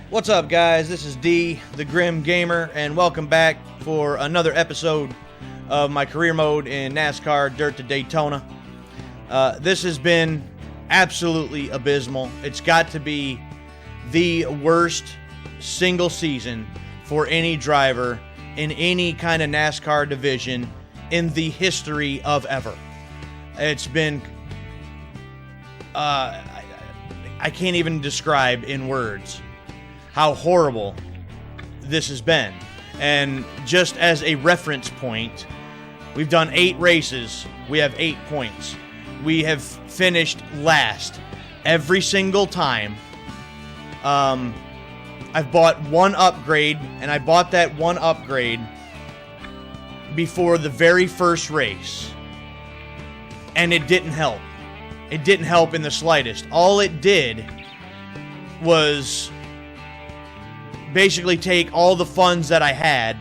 What's up, guys? This is D, the Grim Gamer, and welcome back for another episode of my career mode in NASCAR Dirt to Daytona. This has been absolutely abysmal. It's got to be the worst single season for any driver in any kind of NASCAR division in the history of ever. It's been... I can't even describe in words how horrible this has been. And just as a reference point, we've done 8 races. We have 8 points. We have finished last every single time. I've bought one upgrade, and I bought that one upgrade before the very first race. And it didn't help. It didn't help in the slightest. All it did was basically take all the funds that I had.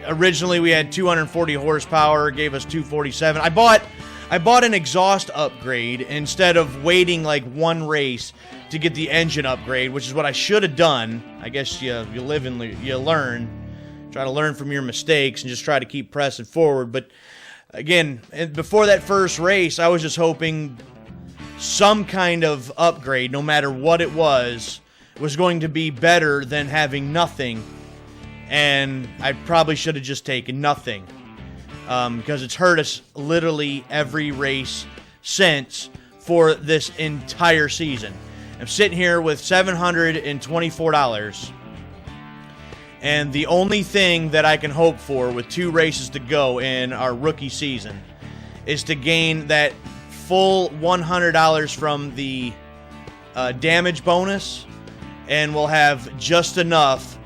Originally, we had 240 horsepower, gave us 247. I bought an exhaust upgrade instead of waiting like one race to get the engine upgrade, which is what I should have done. I guess you live and you learn. Try to learn from your mistakes and just try to keep pressing forward. But again, before that first race, I was just hoping some kind of upgrade, no matter what it was going to be better than having nothing. And I probably should have just taken nothing. Because it's hurt us literally every race since for this entire season. I'm sitting here with $724. And the only thing that I can hope for with 2 races to go in our rookie season is to gain that full $100 from the damage bonus, and we'll have just enough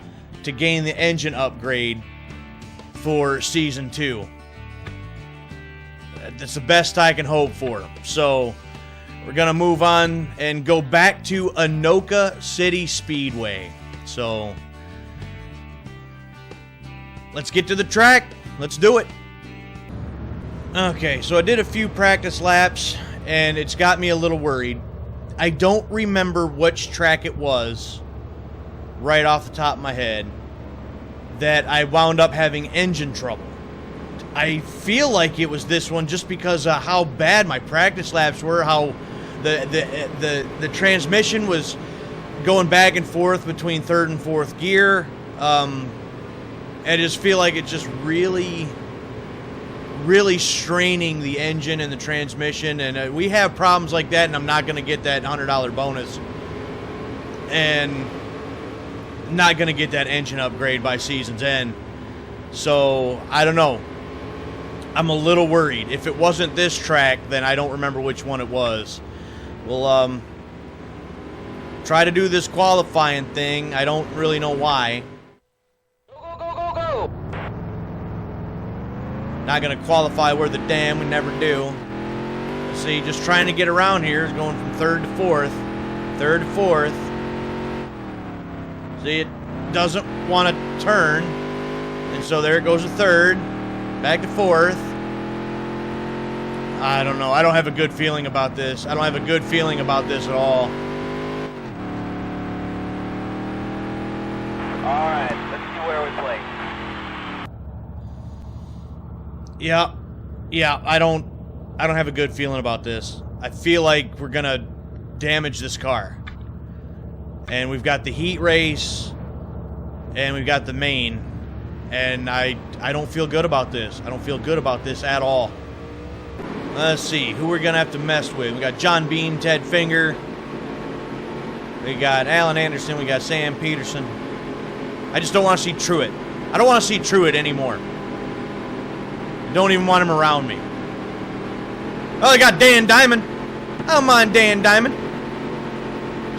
to gain the engine upgrade for Season 2. That's the best I can hope for. So we're going to move on and go back to Anoka City Speedway. So let's get to the track. Let's do it. Okay, so I did a few practice laps, and it's got me a little worried. I don't remember which track it was, right off the top of my head, that I wound up having engine trouble. I feel like it was this one just because of how bad my practice laps were, how the transmission was going back and forth between 3rd and 4th gear. I just feel like it's just really straining the engine and the transmission, and we have problems like that, and I'm not going to get that $100 bonus, and not going to get that engine upgrade by season's end. So I don't know. I'm a little worried. If it wasn't this track, then I don't remember which one it was. We'll try to do this qualifying thing. I don't really know why. Not going to qualify worth a damn. We never do. See, just trying to get around here is going from 3rd to 4th. 3rd to 4th. See, it doesn't want to turn. And so there it goes to 3rd. Back to 4th. I don't know. I don't have a good feeling about this. I don't have a good feeling about this at all. All right, let's see where we play. Yeah, I don't have a good feeling about this. I feel like we're gonna damage this car. And we've got the heat race, and we've got the main, and I don't feel good about this. I don't feel good about this at all. Let's see who we're gonna have to mess with. We got John Bean, Ted Finger. We got Alan Anderson. We got Sam Peterson. I just don't want to see Truett. I don't want to see Truett anymore. Don't even want him around me. Oh, they got Dan Diamond. I don't mind Dan Diamond.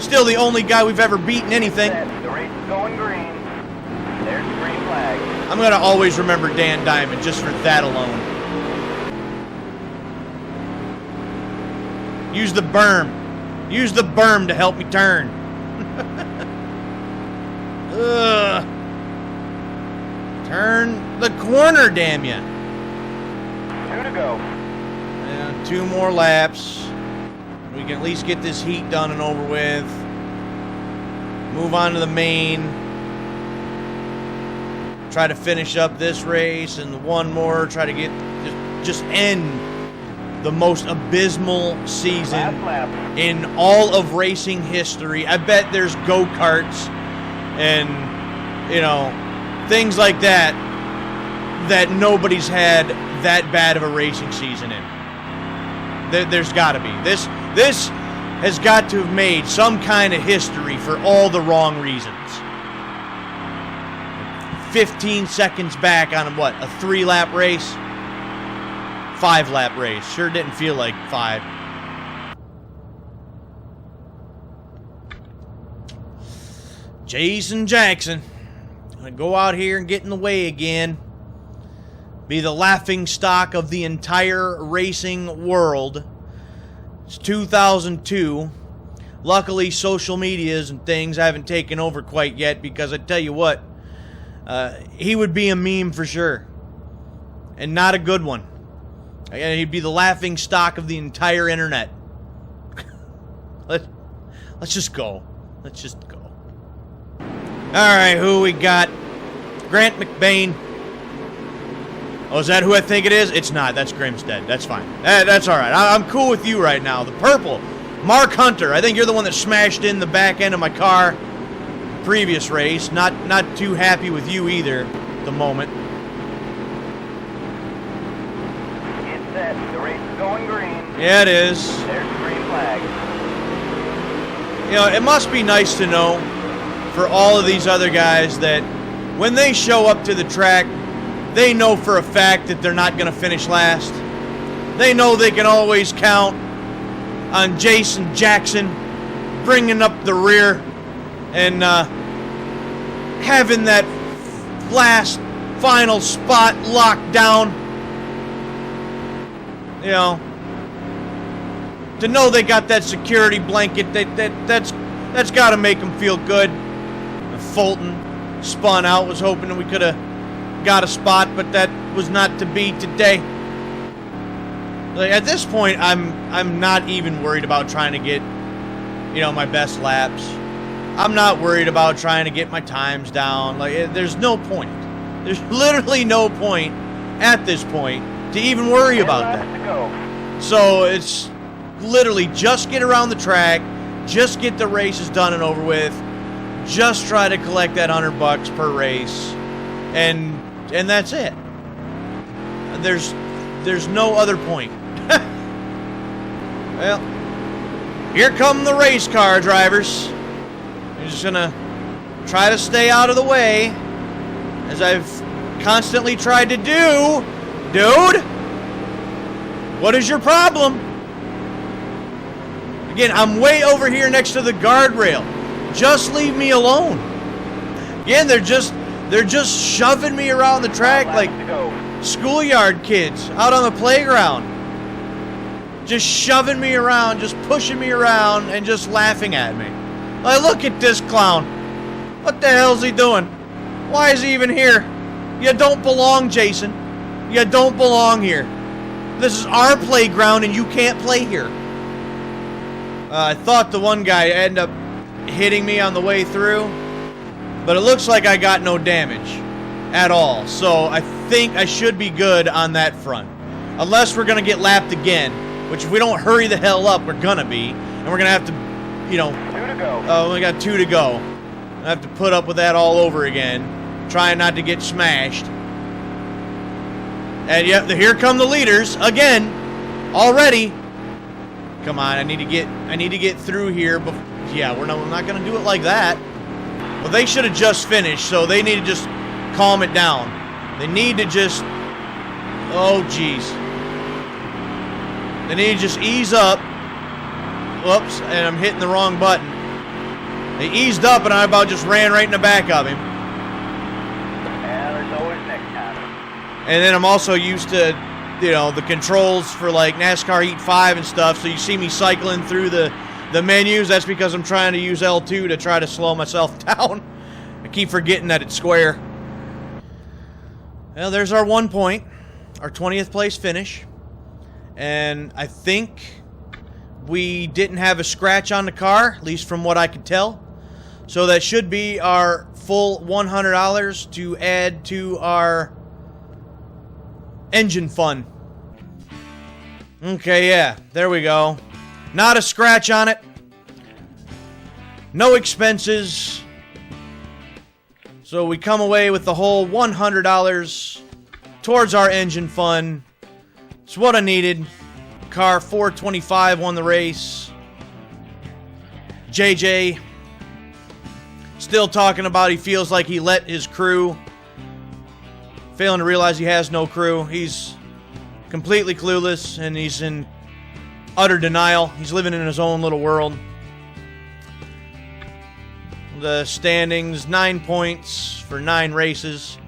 Still the only guy we've ever beaten anything. The race is going green. There's the green flag. I'm going to always remember Dan Diamond just for that alone. Use the berm. Use the berm to help me turn. Ugh. Turn the corner, damn ya. 2 to go. And 2 more laps. We can at least get this heat done and over with. Move on to the main. Try to finish up this race and one more. Try to get just end the most abysmal season in all of racing history. I bet there's go-karts and, you know, things like that nobody's had that bad of a racing season in. There's got to be. This has got to have made some kind of history for all the wrong reasons. 15 seconds back on what, a 3-lap race? 5-lap race. Sure didn't feel like 5. Jason Jackson. Gonna go out here and get in the way again. Be the laughing stock of the entire racing world. It's 2002. Luckily, social medias and things haven't taken over quite yet, because I tell you what, he would be a meme for sure. And not a good one. He'd be the laughing stock of the entire internet. Let's just go. Let's just go. Alright, who we got? Grant McBain. Oh, is that who I think it is? It's not. That's Grimstead. That's fine. That's alright. I'm cool with you right now. The purple. Mark Hunter. I think you're the one that smashed in the back end of my car previous race. Not too happy with you either at the moment. The race is going green. Yeah, it is. There's the green flag. You know, it must be nice to know for all of these other guys that when they show up to the track, they know for a fact that they're not going to finish last. They know they can always count on Jason Jackson bringing up the rear and having that last final spot locked down. You know, to know they got that security blanket, that's got to make them feel good. Fulton spun out, was hoping that we could have got a spot, but that was not to be today. Like, at this point, I'm not even worried about trying to get, you know, my best laps. I'm not worried about trying to get my times down. Like, there's no point. There's literally no point at this point to even worry about that. So it's literally just get around the track, just get the races done and over with, just try to collect that $100 per race, and that's it. There's no other point. Well, here come the race car drivers. I'm just gonna try to stay out of the way, as I've constantly tried to do. Dude, what is your problem? Again, I'm way over here next to the guardrail. Just leave me alone. Again, they're just shoving me around the track like schoolyard kids out on the playground. Just shoving me around, just pushing me around, and just laughing at me. Like, look at this clown. What the hell's he doing? Why is he even here? You don't belong, Jason. You don't belong here. This is our playground and you can't play here. I thought the one guy ended up hitting me on the way through, but it looks like I got no damage at all. So I think I should be good on that front. Unless we're going to get lapped again, which if we don't hurry the hell up, we're going to be. And we're going to have to, you know... 2 to go. Oh, we got 2 to go. I have to put up with that all over again. Trying not to get smashed. And yep, here come the leaders again. Already. Come on, I need to get through here. But yeah, we're not going to do it like that. Well, they should have just finished, so they need to just calm it down. They need to just... Oh, jeez. They need to just ease up. Whoops, and I'm hitting the wrong button. They eased up, and I about just ran right in the back of him. Yeah, there's always next time. And then I'm also used to, you know, the controls for, like, NASCAR Heat 5 and stuff, so you see me cycling through the menus. That's because I'm trying to use L2 to try to slow myself down. I keep forgetting that it's square. Well, there's our 1 point. Our 20th place finish. And I think we didn't have a scratch on the car, at least from what I could tell. So that should be our full $100 to add to our engine fund. Okay, yeah, there we go. Not a scratch on it. No expenses. So we come away with the whole $100 towards our engine fund. It's what I needed. Car 425 won the race. JJ still talking about he feels like he let his crew. Failing to realize he has no crew. He's completely clueless and he's in utter denial. He's living in his own little world. The standings, 9 points for 9 races.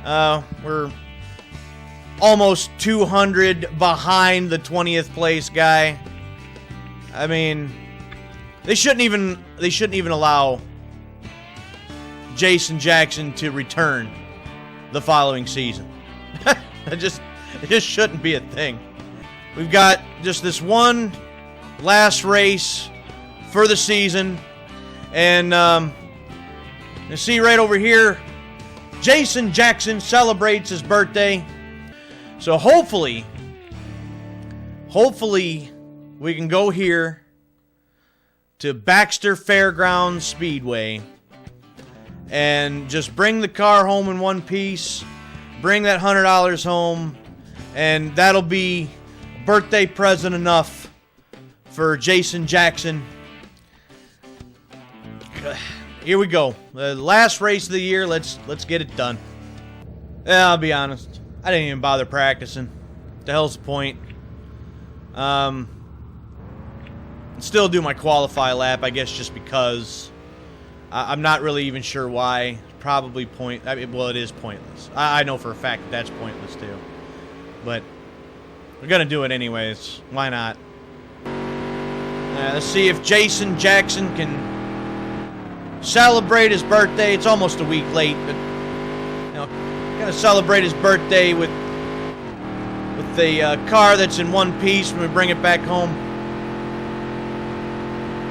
We're almost 200 behind the 20th place guy. I mean, they shouldn't even allow Jason Jackson to return the following season. It just shouldn't be a thing. We've got just this one last race for the season. And you see right over here, Jason Jackson celebrates his birthday. So hopefully we can go here to Baxter Fairgrounds Speedway and just bring the car home in one piece, bring that $100 home, and that'll be birthday present enough for Jason Jackson. Here we go. The last race of the year. Let's get it done. Yeah, I'll be honest. I didn't even bother practicing. What the hell's the point? Still do my qualify lap, I guess, just because. I'm not really even sure why. Probably well, it is pointless. I know for a fact that's pointless too. But we're gonna do it anyways. Why not? Let's see if Jason Jackson can celebrate his birthday. It's almost a week late, but gonna celebrate his birthday with the car that's in one piece when we bring it back home.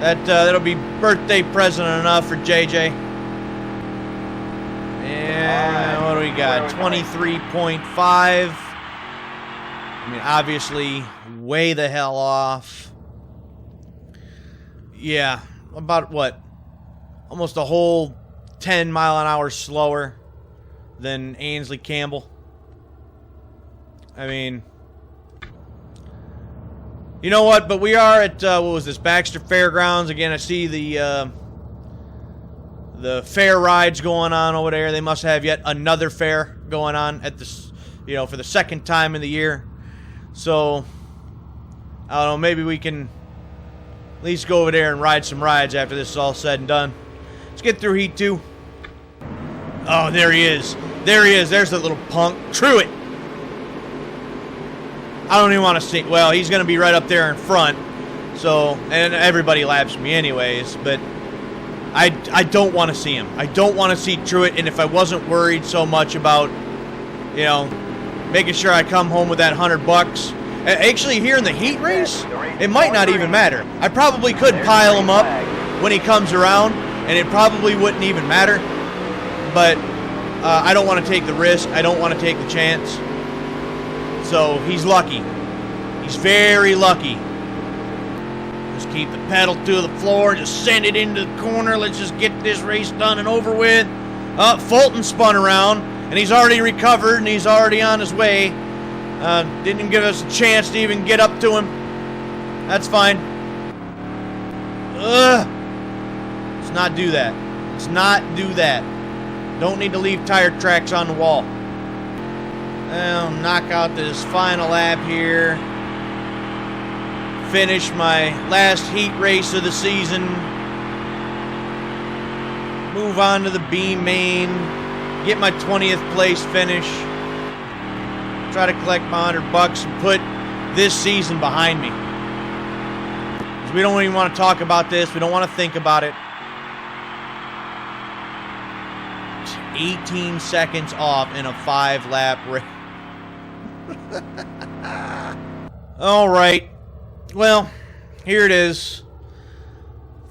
That'll be birthday present enough for JJ. And what do we got? 23.5. I mean, obviously, way the hell off. Yeah, about what? Almost a whole 10 mile an hour slower than Ainsley Campbell. I mean, you know what? But we are at, what was this, Baxter Fairgrounds. Again, I see the fair rides going on over there. They must have yet another fair going on at this, for the second time in the year. So, I don't know, maybe we can at least go over there and ride some rides after this is all said and done. Let's get through Heat 2. Oh, there he is. There he is. There's that little punk. Truett. I don't even want to see. Well, he's going to be right up there in front. So, and everybody laps me anyways. But I don't want to see him. I don't want to see Truett. And if I wasn't worried so much about, making sure I come home with that $100. Actually, here in the heat race, it might not even matter. I probably could pile him up when he comes around. And it probably wouldn't even matter. But I don't want to take the risk. I don't want to take the chance. So he's lucky. He's very lucky. Just keep the pedal to the floor. Just send it into the corner. Let's just get this race done and over with. Fulton spun around. And he's already recovered. And he's already on his way. Didn't even give us a chance to even get up to him. That's fine. Let's not do that. Let's not do that. Don't need to leave tire tracks on the wall. I'll knock out this final lap here. Finish my last heat race of the season. Move on to the B main. Get my 20th place finish. Try to collect my $100 and put this season behind me. 'Cause we don't even want to talk about this. We don't want to think about it. 18 seconds off in a 5-lap race. All right. Well, here it is.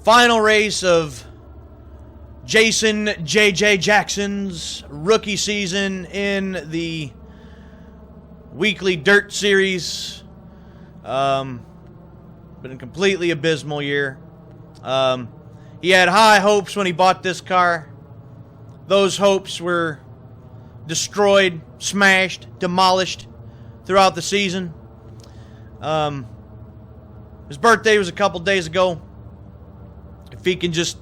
Final race of Jason J.J. Jackson's rookie season in the Weekly Dirt Series. Been a completely abysmal year. He had high hopes when he bought this car. Those hopes were destroyed, smashed, demolished throughout the season. His birthday was a couple days ago. If he can just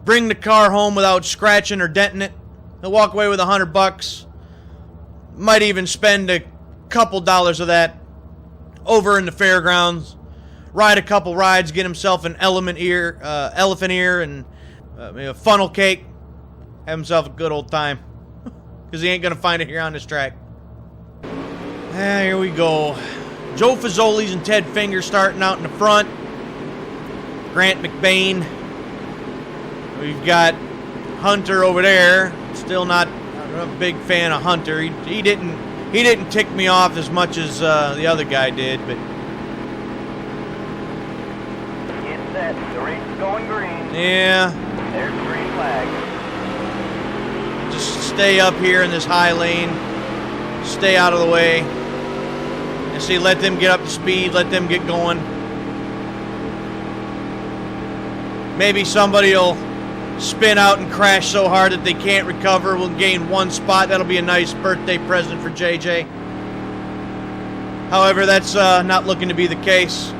bring the car home without scratching or denting it, he'll walk away with $100. Might even spend a couple dollars of that over in the fairgrounds. Ride a couple rides, get himself an elephant ear, and maybe a funnel cake. Have himself a good old time. Because he ain't going to find it here on this track. Here we go. Joe Fazoli's and Ted Finger starting out in the front. Grant McBain. We've got Hunter over there. Still not a big fan of Hunter. He didn't tick me off as much as the other guy did, but Get set. The race is going green. yeah. There's the green flag. Just stay up here in this high lane. Stay out of the way. And see, let them get up to speed. Let them get going. Maybe somebody will spin out and crash so hard that they can't recover. We'll gain one spot. That'll be a nice birthday present for JJ. However, that's not looking to be the case.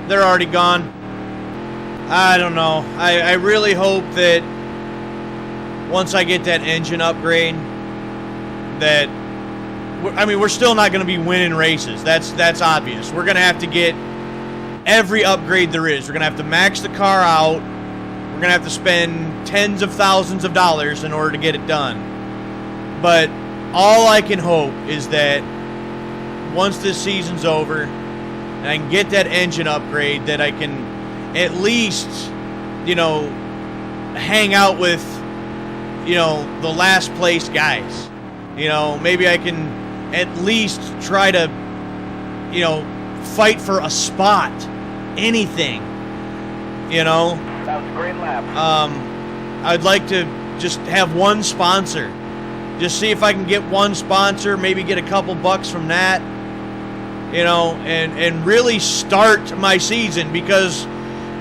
They're already gone. I don't know. I really hope that once I get that engine upgrade, that we're still not going to be winning races. That's obvious. We're going to have to get every upgrade there is. We're going to have to max the car out. We're going to have to spend tens of thousands of dollars in order to get it done. But all I can hope is that once this season's over and I can get that engine upgrade, that I can at least, hang out with, the last place guys. Maybe I can at least try to, fight for a spot. Anything. That was a great lap. I'd like to just have one sponsor. Just see if I can get one sponsor, maybe get a couple bucks from that, and really start my season, because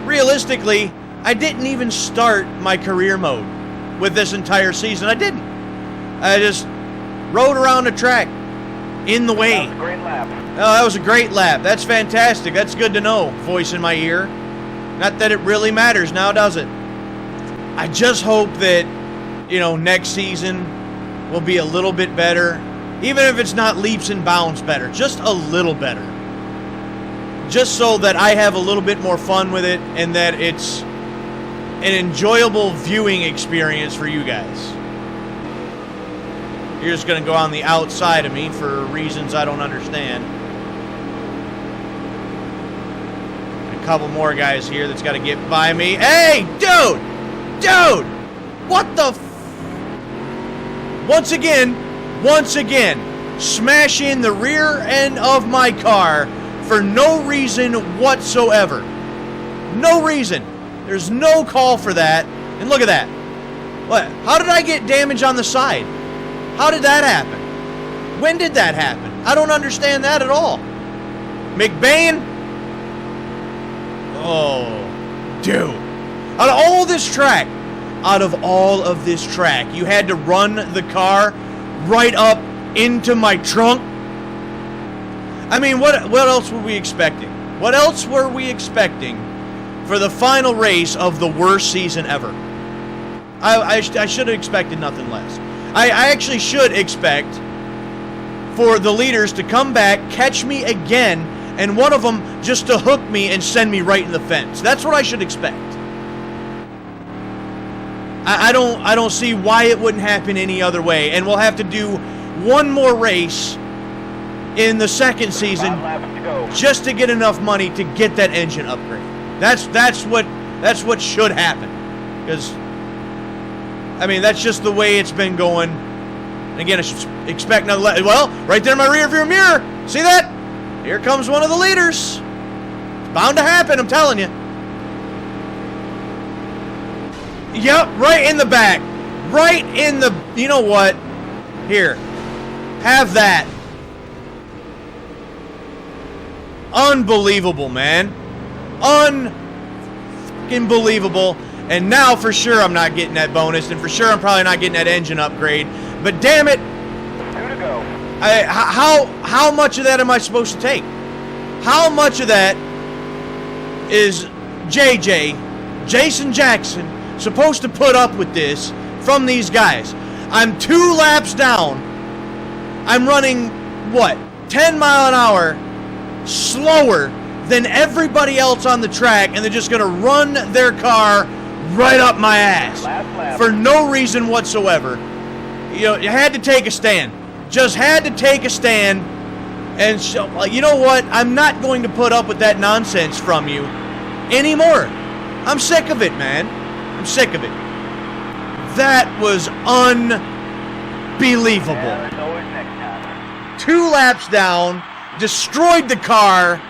realistically, I didn't even start my career mode with this entire season. I didn't. I just rode around the track in the way. That was a great lap. Oh, that was a great lap. That's fantastic. That's good to know. Voice in my ear. Not that it really matters now, does it? I just hope that, next season will be a little bit better. Even if it's not leaps and bounds better. Just a little better. Just so that I have a little bit more fun with it and that it's an enjoyable viewing experience for you guys. You're just going to go on the outside of me for reasons I don't understand. A couple more guys here that's got to get by me. Hey, dude! Dude! What the Once again, smash in the rear end of my car for no reason whatsoever. No reason. There's no call for that. And look at that. What? How did I get damage on the side? How did that happen? When did that happen? I don't understand that at all. McBain? Oh, dude. Out of all of this track, you had to run the car right up into my trunk? I mean, what else were we expecting? What else were we expecting for the final race of the worst season ever? I should have expected nothing less. I actually should expect for the leaders to come back, catch me again, and one of them just to hook me and send me right in the fence. That's what I should expect. I don't see why it wouldn't happen any other way. And we'll have to do one more race in the second season just to get enough money to get that engine upgrade. That's what should happen. Because that's just the way it's been going. And again, I should expect another well, right there in my rear view mirror. See that? Here comes one of the leaders. It's bound to happen, I'm telling you. Yep, right in the back. Right in the... You know what? Here. Have that. Unbelievable, man. Unbelievable. And now for sure I'm not getting that bonus, and for sure I'm probably not getting that engine upgrade. But damn it. 2 to go. How much of that am I supposed to take? How much of that is Jason Jackson, supposed to put up with this from these guys? I'm 2 laps down. I'm running, 10 mile an hour slower than everybody else on the track, and they're just going to run their car right up my ass for no reason whatsoever. You know, you had to take a stand. Just had to take a stand and show, you know what? I'm not going to put up with that nonsense from you anymore. I'm sick of it, man. I'm sick of it. That was unbelievable. Yeah, there's always next time. 2 laps down, destroyed the car,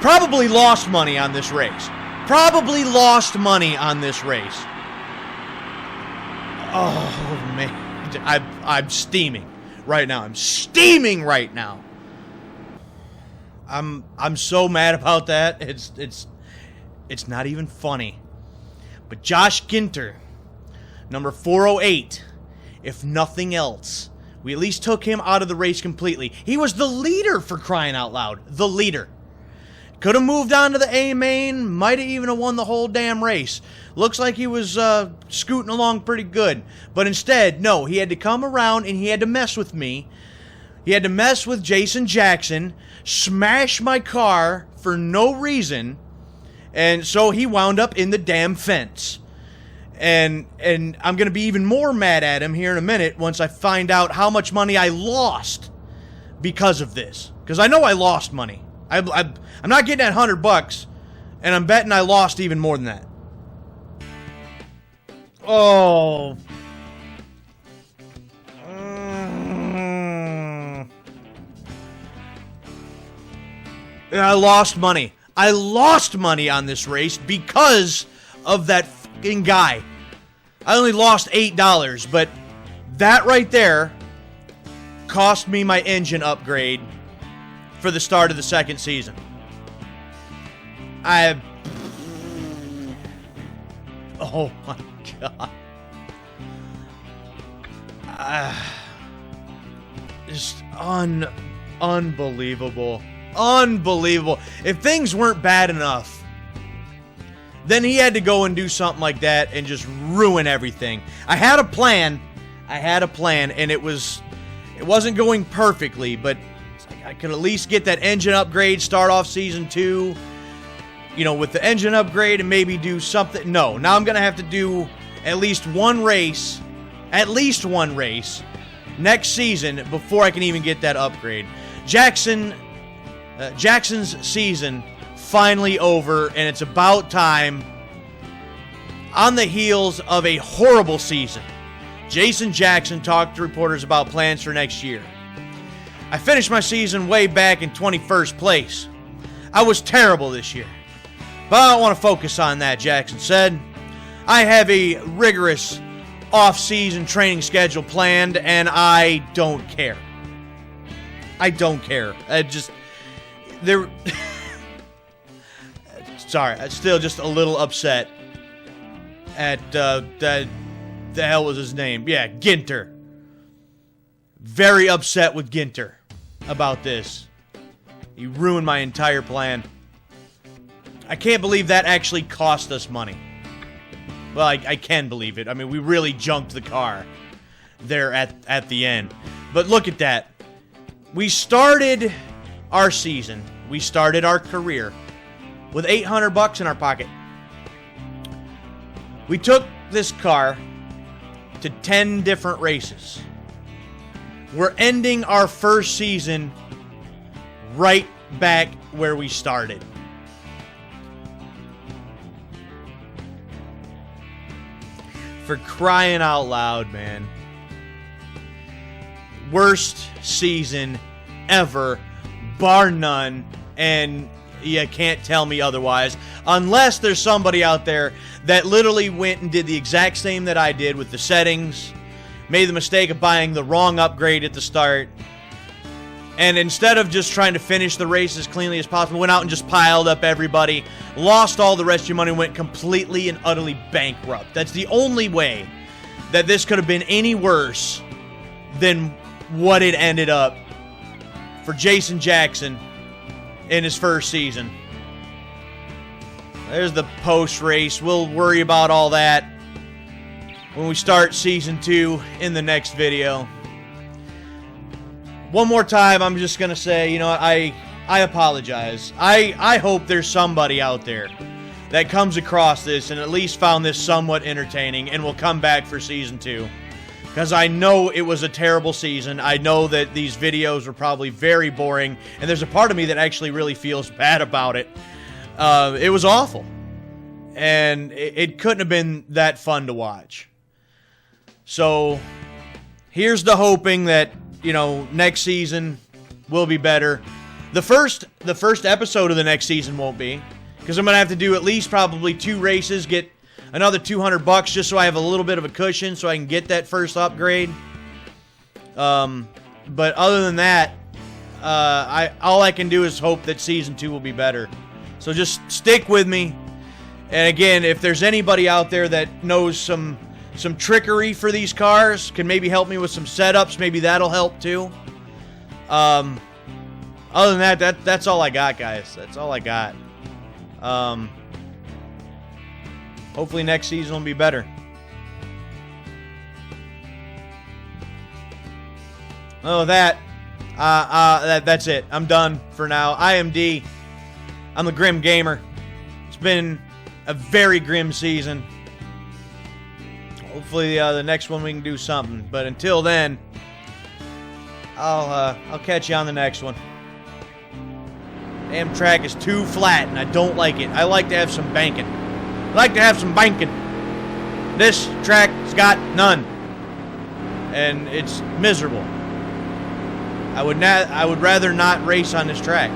probably lost money on this race. Probably lost money on this race. Oh, man. I'm steaming right now. I'm steaming right now. I'm so mad about that. It's not even funny. But Josh Ginter, number 408, if nothing else, we at least took him out of the race completely. He was the leader, for crying out loud. The leader. Could have moved on to the A main. Might have even won the whole damn race. Looks like he was scooting along pretty good. But instead, no, he had to come around and he had to mess with me. He had to mess with Jason Jackson, smash my car for no reason, and so he wound up in the damn fence. And I'm going to be even more mad at him here in a minute once I find out how much money I lost because of this. Because I know I lost money. I'm not getting that $100, and I'm betting I lost even more than that. Oh. I lost money. I lost money on this race because of that fucking guy. I only lost $8, but that right there cost me my engine upgrade for the start of the second season. Oh my God. Just unbelievable. Unbelievable. If things weren't bad enough, then he had to go and do something like that and just ruin everything. I had a plan, and it wasn't going perfectly, but I could at least get that engine upgrade, start off season 2, with the engine upgrade and maybe do something. No, now I'm going to have to do at least one race next season before I can even get that upgrade. Jackson's season finally over, and it's about time. On the heels of a horrible season, Jason Jackson talked to reporters about plans for next year. I finished my season way back in 21st place. I was terrible this year, but I don't want to focus on that, Jackson said. I have a rigorous off-season training schedule planned, and I don't care. I don't care. Sorry, I'm still just a little upset at the hell was his name? Yeah, Ginter. Very upset with Ginter about this. He ruined my entire plan. I can't believe that actually cost us money. Well, I can believe it. I mean, we really junked the car there at the end. But look at that. We started our season. We started our career with $800 in our pocket. We took this car to 10 different races. We're ending our first season right back where we started. For crying out loud, man. Worst season ever, bar none. And You can't tell me otherwise. Unless there's somebody out there that literally went and did the exact same that I did with the settings, made the mistake of buying the wrong upgrade at the start, and instead of just trying to finish the race as cleanly as possible, went out and just piled up everybody, lost all the rest of your money, went completely and utterly bankrupt. That's the only way that this could have been any worse than what it ended up for Jason Jackson in his first season. There's the post-race. We'll worry about all that when we start Season 2 in the next video. One more time, I'm just going to say, you know, I apologize. I hope there's somebody out there that comes across this and at least found this somewhat entertaining and will come back for Season 2. Because I know it was a terrible season. I know that these videos were probably very boring. And there's a part of me that actually really feels bad about it. It was awful. And it couldn't have been that fun to watch. So, here's the hoping that, you know, next season will be better. The first episode of the next season won't be. Because I'm going to have to do at least probably 2 races, get another $200 just so I have a little bit of a cushion so I can get that first upgrade. But other than that, all I can do is hope that Season 2 will be better. So just stick with me. And again, if there's anybody out there that knows some trickery for these cars, can maybe help me with some setups, maybe that'll help too. Other than that, that's all I got, guys. That's all I got. Hopefully next season will be better. Oh, that's it. I'm done for now. I am D. I'm the Grim Gamer. It's been a very grim season. Hopefully the next one we can do something. But until then, I'll catch you on the next one. Damn track is too flat and I don't like it. I like to have some banking. This track's got none. And it's miserable. I would rather not race on this track.